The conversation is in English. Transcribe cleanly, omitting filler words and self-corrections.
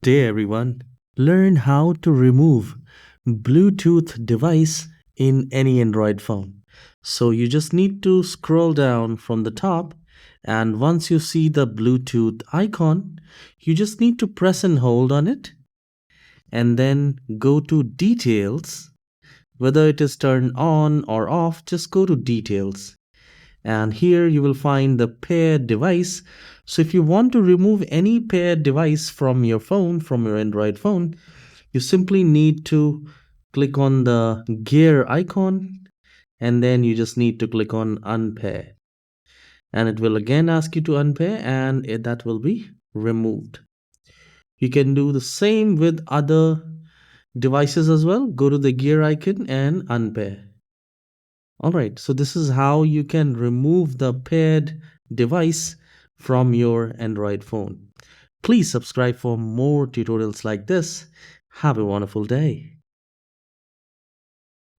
Day everyone. Learn how to remove Bluetooth device in any Android phone. So you just need to scroll down from the top, and once you see the Bluetooth icon, you just need to press and hold on it and then go to details. Whether it is turned on or off, just go to details. And here you will find the paired device. So if you want to remove any paired device from your phone, from your Android phone, you simply need to click on the gear icon, and then you just need to click on unpair, and it will again ask you to unpair, and that will be removed. You can do the same with other devices as well. Go to the gear icon and unpair. All right, so this is how you can remove the paired device from your Android phone. Please subscribe for more tutorials like this. Have a wonderful day.